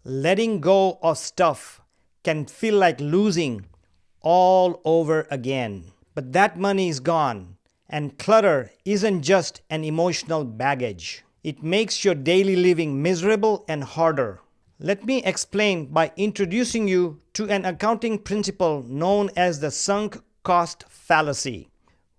letting go of stuff can feel like losing all over again. But that money is gone, and clutter isn't just an emotional baggage. It makes your daily living miserable and harder. Let me explain by introducing you to an accounting principle known as the sunk cost fallacy,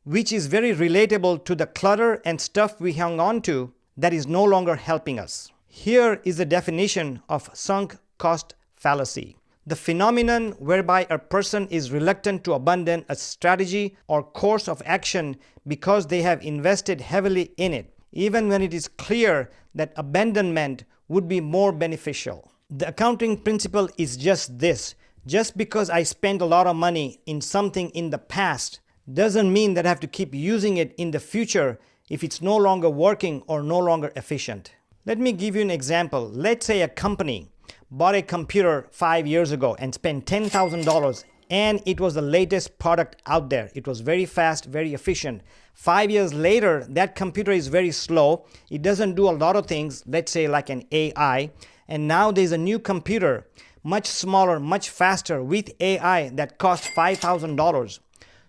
which is very relatable to the clutter and stuff we hung on to that is no longer helping us. Here is the definition of sunk cost fallacy: the phenomenon whereby a person is reluctant to abandon a strategy or course of action because they have invested heavily in it, even when it is clear that abandonment would be more beneficial. The accounting principle is just this: just because I spent a lot of money in something in the past doesn't mean that I have to keep using it in the future if it's no longer working or no longer efficient. Let me give you an example. Let's say a company bought a computer 5 years ago and spent $10,000, and it was the latest product out there. It was very fast, very efficient. 5 years later, that computer is very slow. It doesn't do a lot of things, let's say like an AI. And now there's a new computer, much smaller, much faster with AI that costs $5,000.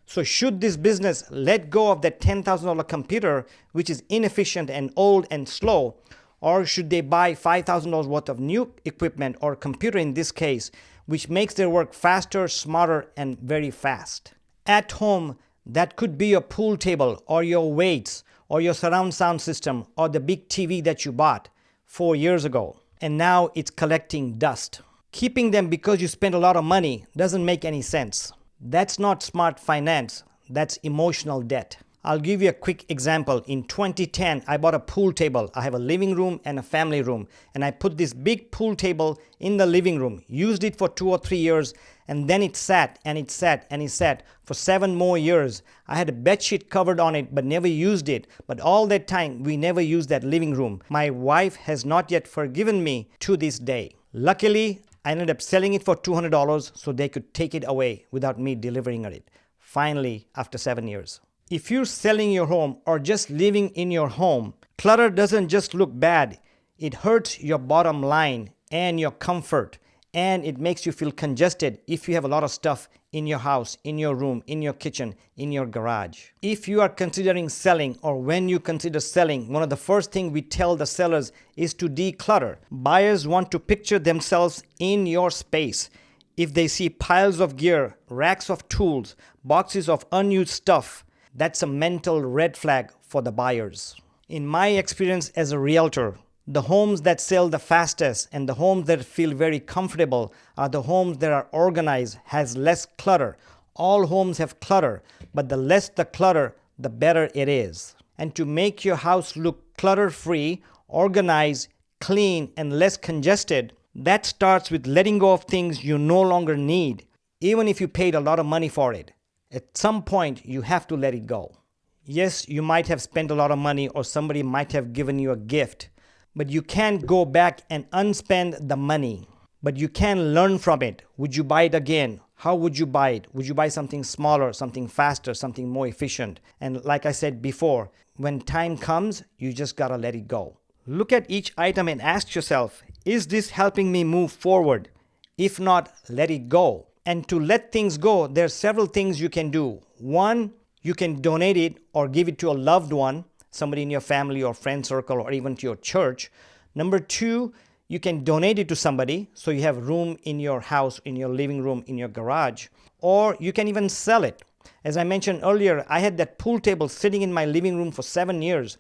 So should this business let go of that $10,000 computer, which is inefficient and old and slow, or should they buy $5,000 worth of new equipment, or computer in this case, which makes their work faster, smarter, and very fast? At home, that could be your pool table, or your weights, or your surround sound system, or the big TV that you bought 4 years ago, and now it's collecting dust. Keeping them because you spent a lot of money doesn't make any sense. That's not smart finance, that's emotional debt. I'll give you a quick example. In 2010, I bought a pool table. I have a living room and a family room, and I put this big pool table in the living room, used it for 2 or 3 years, and then it sat and it sat and it sat for 7 more years. I had a bed sheet covered on it but never used it. But all that time, we never used that living room. My wife has not yet forgiven me to this day. Luckily, I ended up selling it for $200 so they could take it away without me delivering it. Finally, after 7 years. If you're selling your home or just living in your home, clutter doesn't just look bad. It hurts your bottom line and your comfort, and it makes you feel congested if you have a lot of stuff in your house, in your room, in your kitchen, in your garage. If you are considering selling, or when you consider selling, one of the first things we tell the sellers is to declutter. Buyers want to picture themselves in your space. If they see piles of gear, racks of tools, boxes of unused stuff, that's a mental red flag for the buyers. In my experience as a realtor, the homes that sell the fastest and the homes that feel very comfortable are the homes that are organized, has less clutter. All homes have clutter, but the less the clutter, the better it is. And to make your house look clutter-free, organized, clean, and less congested, that starts with letting go of things you no longer need, even if you paid a lot of money for it. At some point, you have to let it go. Yes, you might have spent a lot of money, or somebody might have given you a gift, but you can't go back and unspend the money. But you can learn from it. Would you buy it again? How would you buy it? Would you buy something smaller, something faster, something more efficient? And like I said before, when time comes, you just gotta let it go. Look at each item and ask yourself, is this helping me move forward? If not, let it go. And to let things go, there are several things you can do. One, you can donate it or give it to a loved one, somebody in your family or friend circle, or even to your church. Number two, you can donate it to somebody so you have room in your house, in your living room, in your garage. Or you can even sell it. As I mentioned earlier, I had that pool table sitting in my living room for 7 years,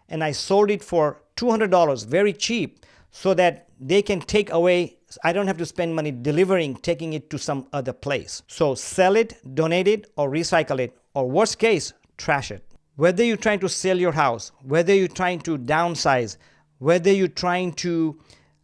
and I sold it for $200, very cheap, so that they can take away. I don't have to spend money delivering, taking it to some other place. So sell it, donate it, or recycle it, or worst case, trash it. Whether you're trying to sell your house, whether you're trying to downsize, whether you're trying to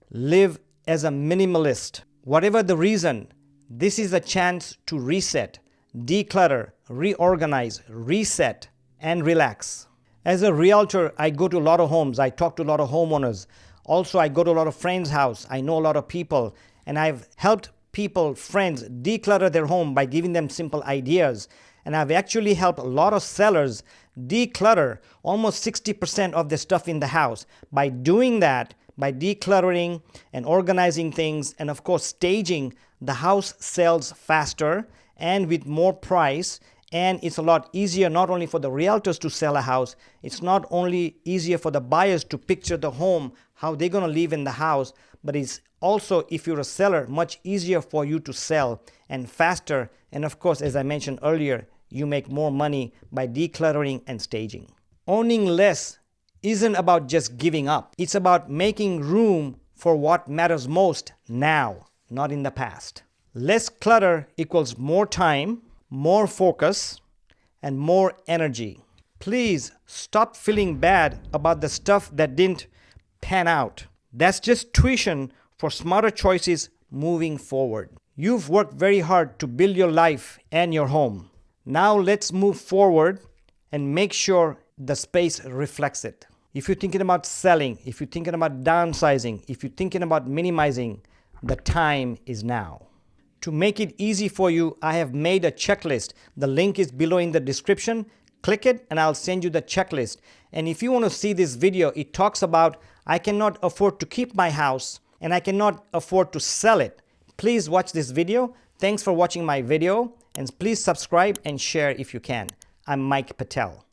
live as a minimalist, whatever the reason, this is a chance to reset, declutter, reorganize, reset, and relax. As a realtor, I go to a lot of homes. I talk to a lot of homeowners. Also, I go to a lot of friends' house. I know a lot of people, and I've helped people, friends, declutter their home by giving them simple ideas. And I've actually helped a lot of sellers declutter almost 60% of their stuff in the house. By doing that, By decluttering and organizing things and of course staging, the house sells faster and with more price, and it's a lot easier not only for the realtors to sell a house, it's not only easier for the buyers to picture the home, how they're going to live in the house, but it's also, if you're a seller, much easier for you to sell and faster. And of course, as I mentioned earlier, you make more money by decluttering and staging. Owning less isn't about just giving up. It's about making room for what matters most now, not in the past. Less clutter equals more time, more focus, and more energy. Please stop feeling bad about the stuff that didn't pan out. That's just tuition for smarter choices moving forward. You've worked very hard to build your life and your home. Now let's move forward and make sure the space reflects it. If you're thinking about selling, if you're thinking about downsizing, if you're thinking about minimizing, the time is now. To make it easy for you, I have made a checklist. The link is below in the description. Click it and I'll send you the checklist. And if you want to see this video, it talks about I cannot afford to keep my house and I cannot afford to sell it. Please watch this video. Thanks for watching my video, and please subscribe and share if you can. I'm Mike Patel.